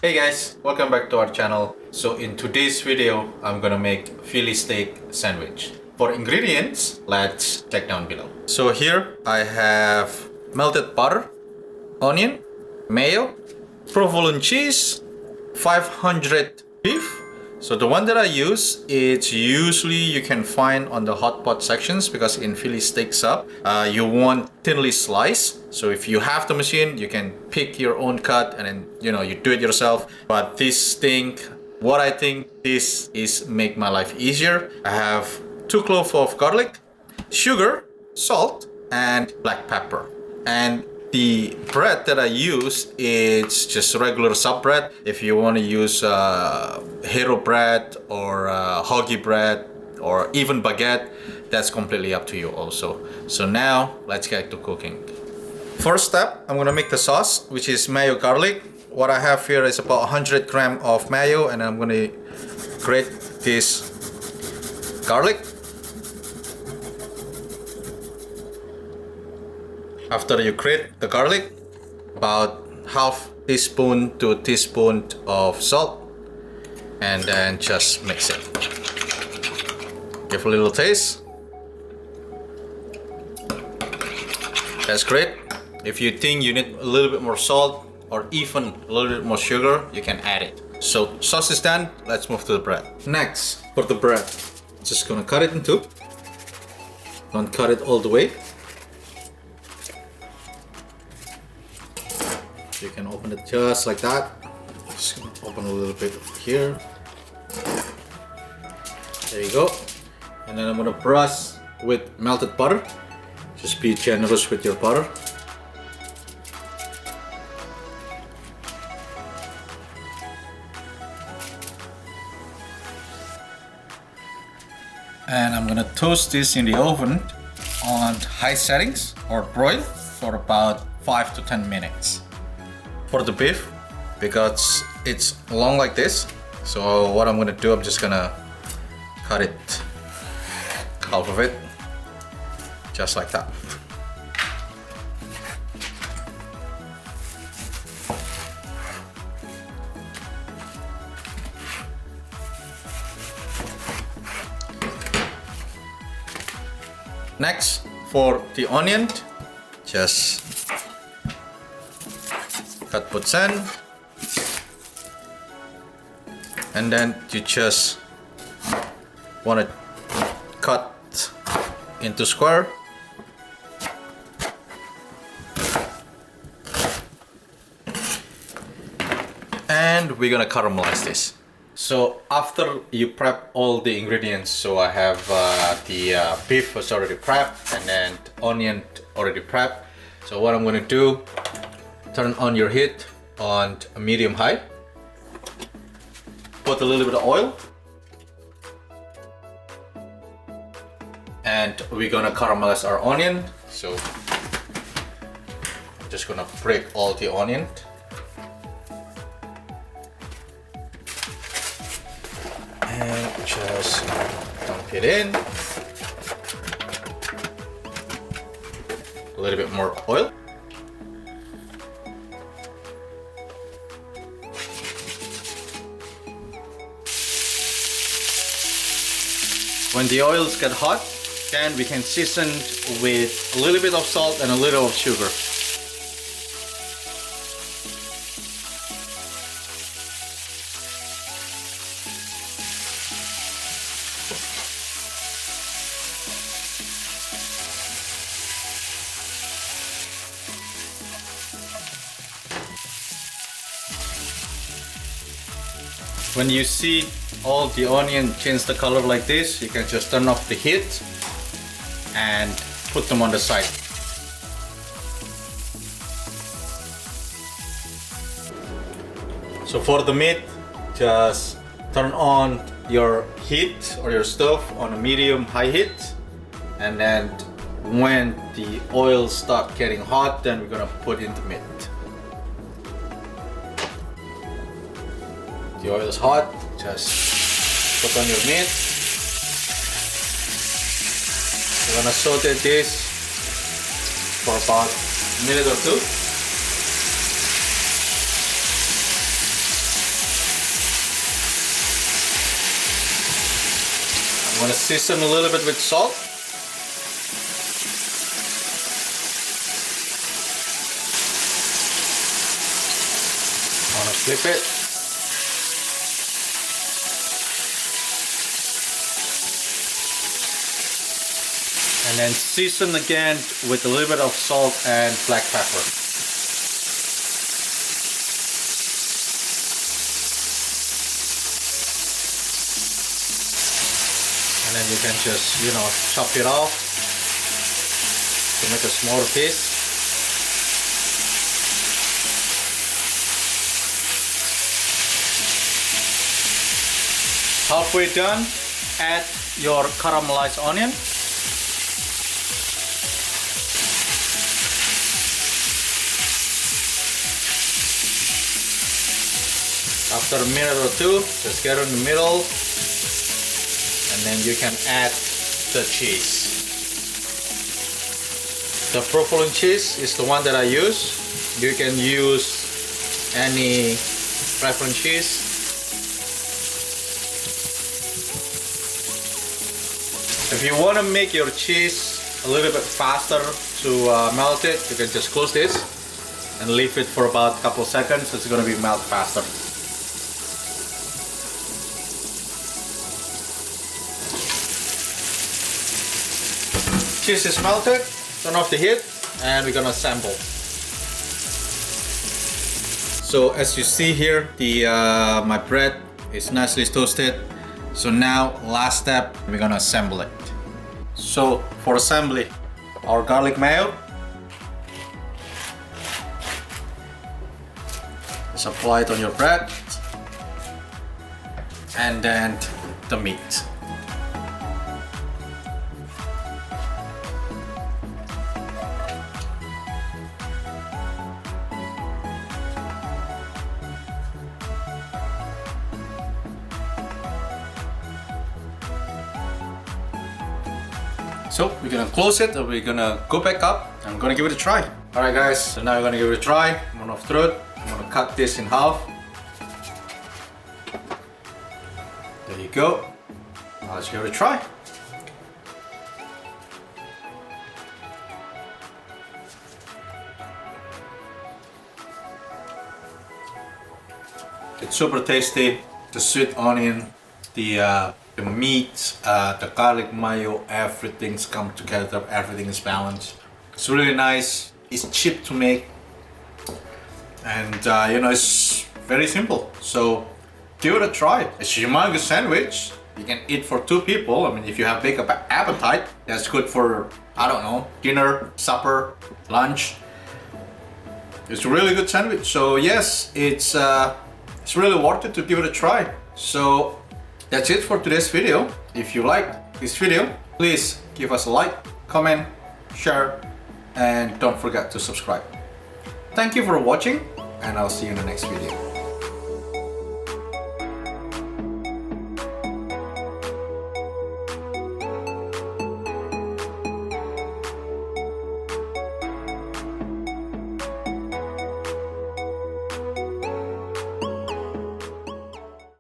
Hey guys, welcome back to our channel. So in today's video, I'm gonna make Philly steak sandwich. For ingredients, let's check down below. So here I have melted butter, onion, mayo, provolone cheese, 500 beef. So the one that I use, it's usually you can find on the hot pot sections because in Philly steak sub, you want thinly sliced. So if you have the machine, you can pick your own cut and then you do it yourself. But this thing, what I think this is make my life easier. I have 2 cloves of garlic, sugar, salt, and black pepper. And the bread that I use is just regular sub bread. If you want to use hero bread or hoagie bread or even baguette, that's completely up to you also. So now let's get to cooking. First step, I'm gonna make the sauce, which is mayo garlic. What I have here is about 100 grams of mayo, and I'm gonna grate this garlic. After you grate the garlic, about half teaspoon to a teaspoon of salt, and then just mix it. Give a little taste. That's great. If you think you need a little bit more salt or even a little bit more sugar, you can add it. So sauce is done, let's move to the bread. Next, for the bread, just gonna cut it in two. Don't cut it all the way. You can open it just like that. Just gonna open a little bit here. There you go. And then I'm gonna brush with melted butter. Just be generous with your butter. And I'm gonna toast this in the oven on high settings or broil for about 5 to 10 minutes. For the beef, because it's long like this, so what I'm gonna do, I'm just gonna cut it, half of it, just like that. Next, for the onion, just cut both ends, and then you just want to cut into square. And we're gonna caramelize this. So after you prep all the ingredients, so I have the beef was already prepped and then onion already prepped. So what I'm gonna do, turn on your heat on a medium high. Put a little bit of oil. And we're gonna caramelize our onion. So I'm just gonna break all the onion. And just dump it in. A little bit more oil. When the oils get hot, then we can season with a little bit of salt and a little of sugar. When you see all the onion change the color like this, you can just turn off the heat and put them on the side. So for the meat, just turn on your heat or your stove on a medium high heat, and then when the oil start getting hot, then we're gonna put in the meat. The oil is hot, just put on your meat. We're gonna saute this for about a minute or two. I'm gonna season a little bit with salt. I'm gonna flip it. And then season again with a little bit of salt and black pepper. And then you can just, you know, chop it off to make a smaller piece. Halfway done, add your caramelized onion. After a minute or two, just get in the middle, and then you can add the cheese. The provolone cheese is the one that I use. You can use any preferred cheese. If you want to make your cheese a little bit faster to melt it, you can just close this and leave it for about a couple seconds. It's going to be melt faster. Cheese is melted, turn off the heat, and we're gonna assemble. So as you see here, my bread is nicely toasted. So now, last step, we're gonna assemble it. So for assembly, our garlic mayo. Just apply it on your bread, and then the meat. So we're gonna close it and we're gonna go back up and I'm gonna give it a try. Alright guys, so now we're gonna give it a try. I'm gonna throw it. I'm gonna cut this in half. There you go. Now let's give it a try. It's super tasty. The sweet onion, the meat, the garlic mayo, everything's come together, everything is balanced. It's really nice, it's cheap to make, and you know, it's very simple. So give it a try. It's a humongous sandwich. You can eat for 2 people. I mean, if you have big appetite, that's good for, I don't know, dinner, supper, lunch. It's a really good sandwich. So yes, it's really worth it to give it a try. So that's it for today's video. If you liked this video, please give us a like, comment, share, and don't forget to subscribe. Thank you for watching, and I'll see you in the next video.